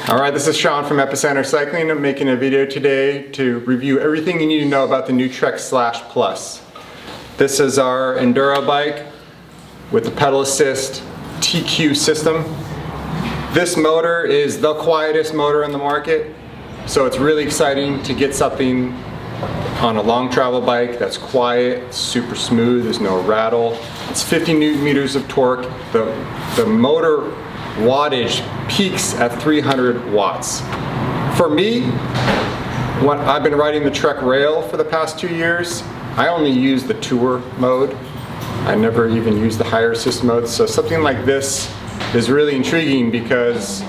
Alright, this is Shawn from Epicenter Cycling. I'm making a video today to review everything you need to know about the new Trek Slash Plus. This is our enduro bike with the pedal assist TQ system. This motor is the quietest motor on the market, so it's really exciting to get something on a long travel bike that's quiet, super smooth, there's no rattle. It's 50 Newton meters of torque. The motor wattage peaks at 300 watts. For me, when I've been riding the Trek Rail for the past 2 years, I only use the tour mode. I never even use the higher assist mode, so something like this is really intriguing because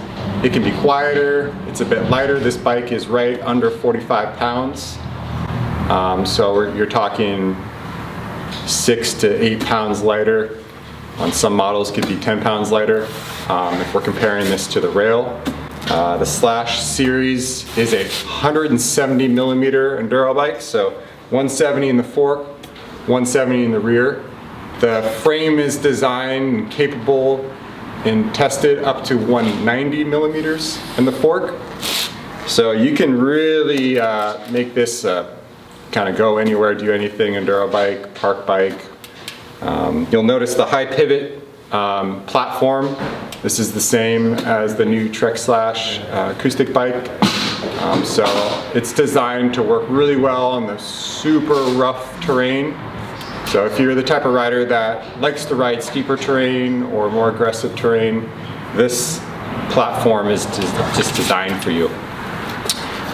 it can be quieter, it's a bit lighter. This bike is right under 45 pounds. So you're talking 6 to 8 pounds lighter. On some models could be 10 pounds lighter if we're comparing this to the Rail. The Slash series is a 170 millimeter enduro bike, so 170 in the fork, 170 in the rear. The frame is designed and capable and tested up to 190 millimeters in the fork. So you can really make this kind of go anywhere, do anything, enduro bike, park bike. You'll notice the high pivot platform. This is the same as the new Trek Slash acoustic bike. So it's designed to work really well on the super rough terrain. So if you're the type of rider that likes to ride steeper terrain or more aggressive terrain, this platform is just designed for you.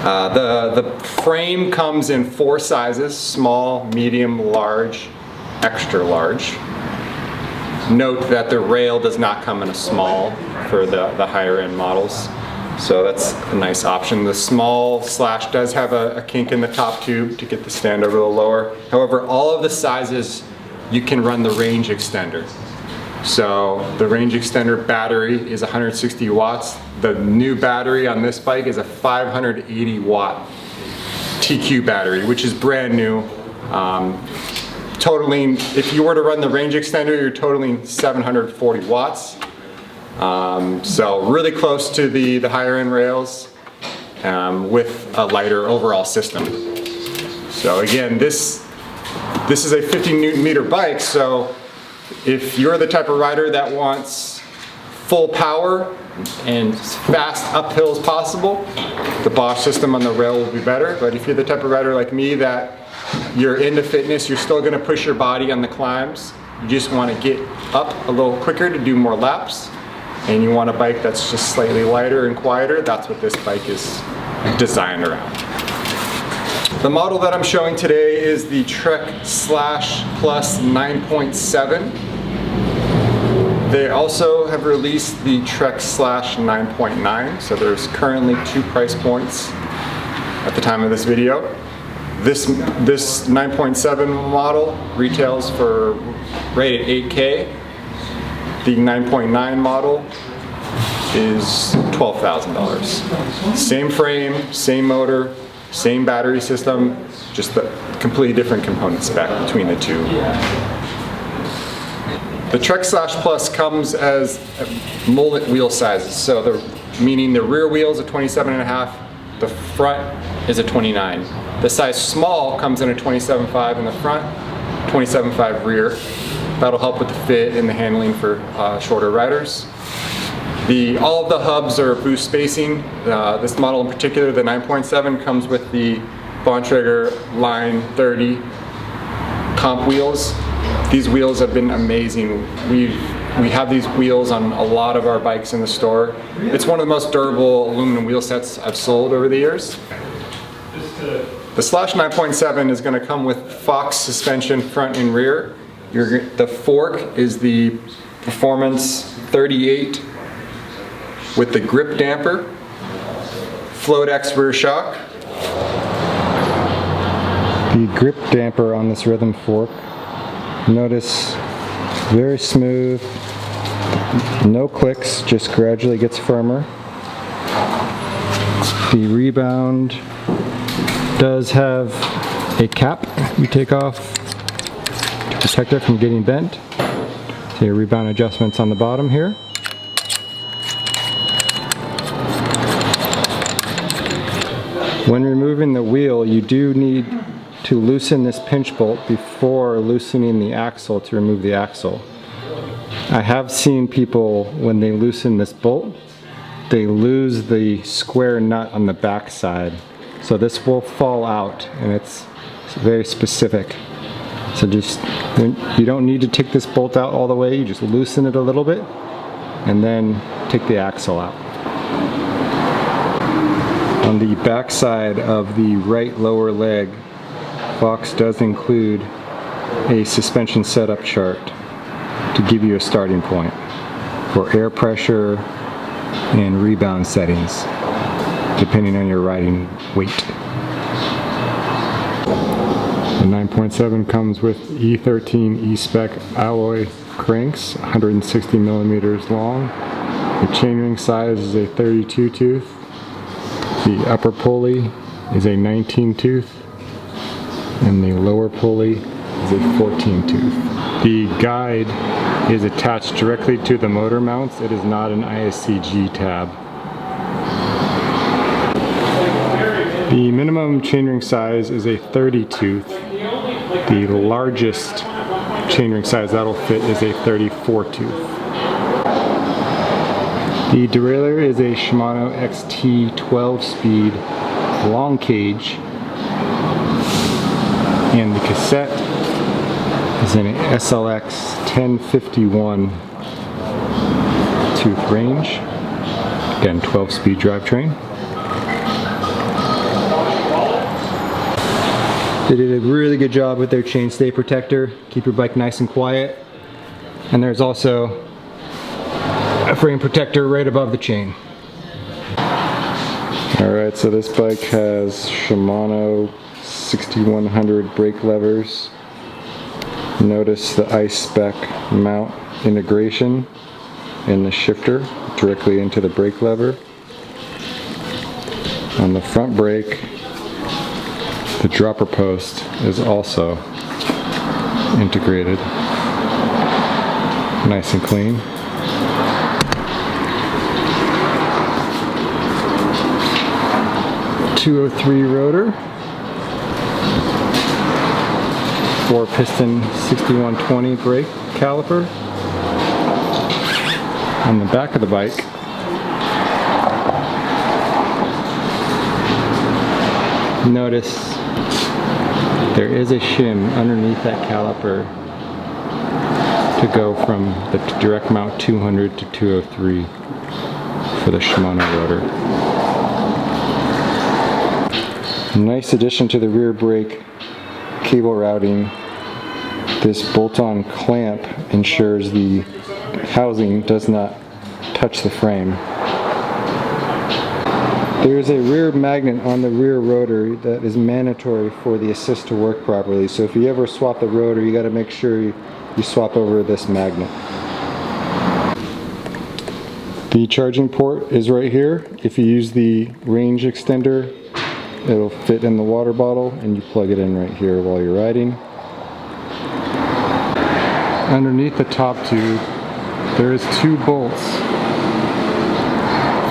The frame comes in 4 sizes: small, medium, large, extra large. Note that the Rail does not come in a small for the higher end models, so that's a nice option. The small Slash does have a kink in the top tube to get the stand over a little lower. However, all of the sizes you can run the range extender. So the range extender battery is 160 watts. The new battery on this bike is a 580 watt TQ battery, which is brand new. Totaling, if you were to run the range extender, you're totaling 740 watts. So really close to the higher end Rails with a lighter overall system. So again, this is a 50 Newton meter bike, so if you're the type of rider that wants full power and as fast uphill as possible, the Bosch system on the Rail will be better. But if you're the type of rider like me that you're into fitness, you're still going to push your body on the climbs, you just want to get up a little quicker to do more laps, and you want a bike that's just slightly lighter and quieter, that's what this bike is designed around. The model that I'm showing today is the Trek Slash Plus 9.7. They also have released the Trek Slash 9.9, so there's currently 2 price points at the time of this video. This 9.7 model retails for right at $8K. The 9.9 model is $12,000. Same frame, same motor, same battery system, just the completely different component spec between the two. The Trek Slash Plus comes as mullet wheel sizes, so meaning the rear wheel is a 27.5, the front is a 29. The size small comes in a 27.5 in the front, 27.5 rear. That'll help with the fit and the handling for shorter riders. All of the hubs are boost spacing. This model in particular, the 9.7, comes with the Bontrager Line 30 comp wheels. These wheels have been amazing. We have these wheels on a lot of our bikes in the store. It's one of the most durable aluminum wheel sets I've sold over the years. The Slash 9.7 is going to come with Fox suspension front and rear. The fork is the Performance 38 with the grip damper, Float-X rear shock. The grip damper on this Rhythm fork, notice very smooth, no clicks, just gradually gets firmer. The rebound does have a cap you take off to protect it from getting bent. So your rebound adjustments on the bottom here. When removing the wheel, you do need to loosen this pinch bolt before loosening the axle to remove the axle. I have seen people, when they loosen this bolt, they lose the square nut on the back side. So this will fall out, and it's very specific. So you don't need to take this bolt out all the way, you just loosen it a little bit and then take the axle out. On the back side of the right lower leg, Fox does include a suspension setup chart to give you a starting point for air pressure and rebound settings, depending on your riding weight. The 9.7 comes with E13 E-Spec alloy cranks, 160 millimeters long. The chainring size is a 32 tooth. The upper pulley is a 19 tooth, and the lower pulley is a 14 tooth. The guide is attached directly to the motor mounts. It is not an ISCG tab. The minimum chainring size is a 30 tooth. The largest chainring size that'll fit is a 34 tooth. The derailleur is a Shimano XT 12-speed long cage, and the cassette is an SLX 1051 tooth range. Again, 12-speed drivetrain. They did a really good job with their chainstay protector. Keep your bike nice and quiet. And there's also a frame protector right above the chain. Alright, so this bike has Shimano 6100 brake levers. Notice the I-Spec mount integration in the shifter directly into the brake lever. On the front brake, the dropper post is also integrated, nice and clean. .203 rotor, 4-piston 6120 brake caliper. On the back of the bike, notice there is a shim underneath that caliper to go from the direct mount 200 to 203 for the Shimano rotor. Nice addition to the rear brake cable routing. This bolt-on clamp ensures the housing does not touch the frame. There is a rear magnet on the rear rotor that is mandatory for the assist to work properly. So if you ever swap the rotor, you got to make sure you swap over this magnet. The charging port is right here. If you use the range extender, it'll fit in the water bottle, and you plug it in right here while you're riding. Underneath the top tube, there is 2 bolts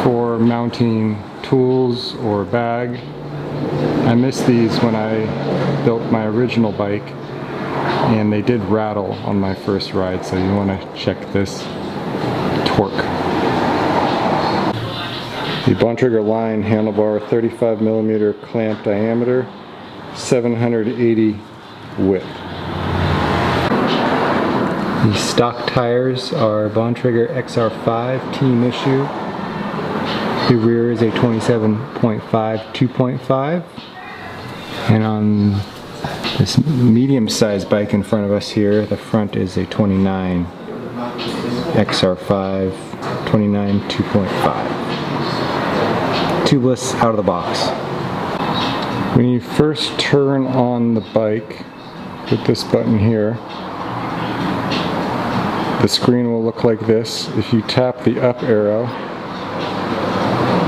for mounting tools or bag. I missed these when I built my original bike, and they did rattle on my first ride, so you want to check this torque. The Bontrager line handlebar, 35 millimeter clamp diameter, 780 width. The stock tires are Bontrager XR5 team issue. The rear is a 27.5 2.5, and on this medium-sized bike in front of us here, the front is a 29 XR5 29 2.5. Tubeless out of the box. When you first turn on the bike with this button here, the screen will look like this. If you tap the up arrow,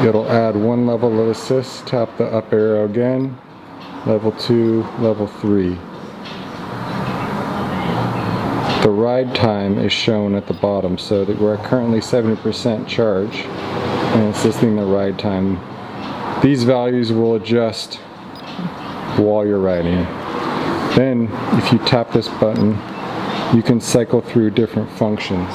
it'll add 1 level of assist. Tap the up arrow again, level 2, level 3. The ride time is shown at the bottom, so that we're currently 70% charge, and it's listing the ride time These values will adjust while you're riding. Then, if you tap this button, you can cycle through different functions.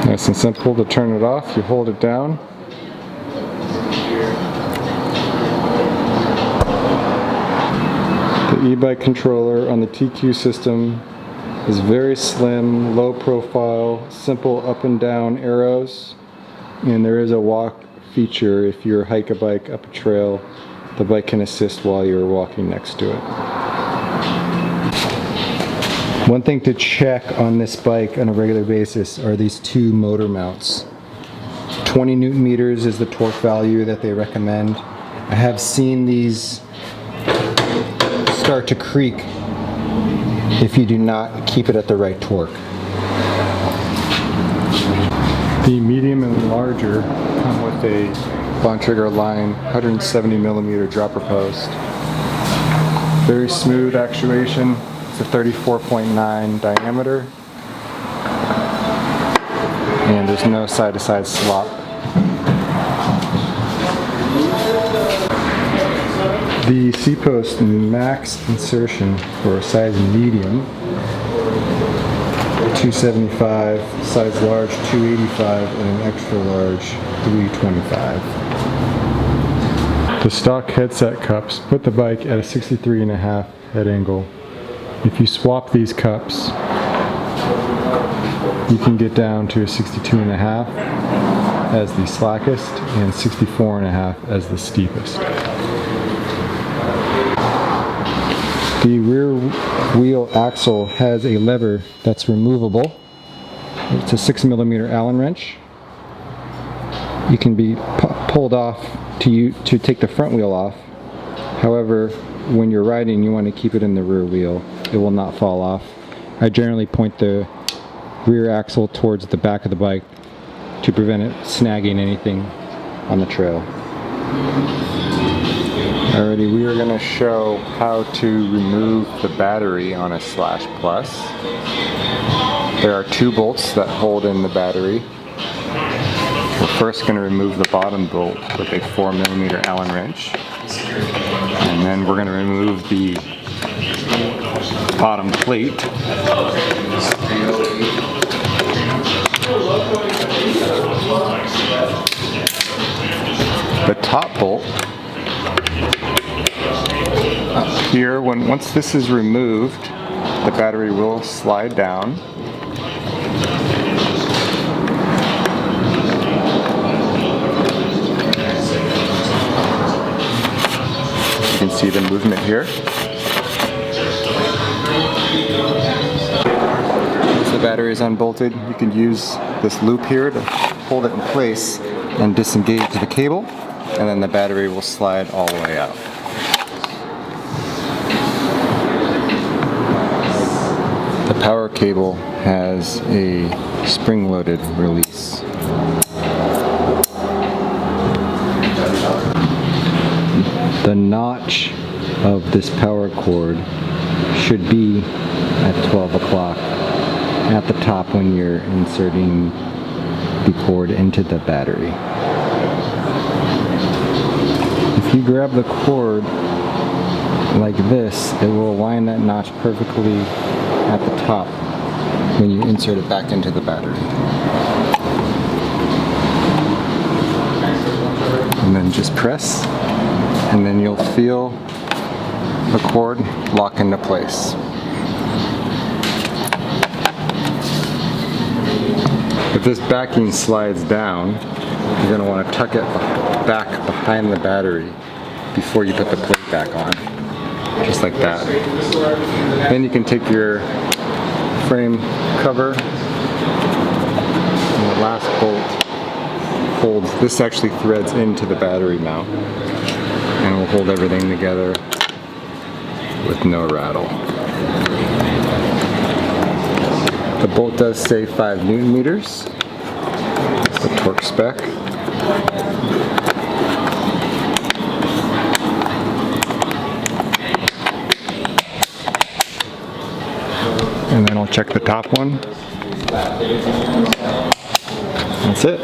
Nice and simple. To turn it off, you hold it down. The Ebike controller on the TQ system is very slim, low profile, simple up and down arrows, and there is a walk feature. If you hike a bike up a trail, the bike can assist while you're walking next to it. One thing to check on this bike on a regular basis are these two motor mounts. 20 Newton meters is the torque value that they recommend. I have seen these start to creak if you do not keep it at the right torque. The medium and larger come with a Bontrager line 170 millimeter dropper post. Very smooth actuation. It's a 34.9 diameter, and there's no side-to-side slop. The C-post max insertion for a size medium, 275, size large 285, and an extra large 325. The stock headset cups put the bike at a 63.5 head angle. If you swap these cups, you can get down to a 62.5 as the slackest and 64.5 as the steepest. The rear wheel axle has a lever that's removable. It's a 6mm Allen wrench. You can be pulled off to take the front wheel off. However, when you're riding, you want to keep it in the rear wheel. It will not fall off. I generally point the rear axle towards the back of the bike to prevent it snagging anything on the trail. Alrighty, we are going to show how to remove the battery on a Slash Plus. There are two bolts that hold in the battery. We're first going to remove the bottom bolt with a 4mm Allen wrench. And then we're going to remove the bottom plate. The top bolt up here, once this is removed, the battery will slide down. You can see the movement here. Once the battery is unbolted, you can use this loop here to hold it in place and disengage the cable, and then the battery will slide all the way out. The power cable has a spring-loaded release. The notch of this power cord should be at 12 o'clock at the top when you're inserting the cord into the battery. If you grab the cord like this, it will align that notch perfectly at the top when you insert it back into the battery. And then just press, and then you'll feel the cord lock into place. If this backing slides down, you're going to want to tuck it back behind the battery before you put the plate back on. Just like that. Then you can take your frame cover, and the last bolt holds, this actually threads into the battery mount and will hold everything together with no rattle. The bolt does say 5 Newton meters. That's the torque spec. And then I'll check the top one. That's it.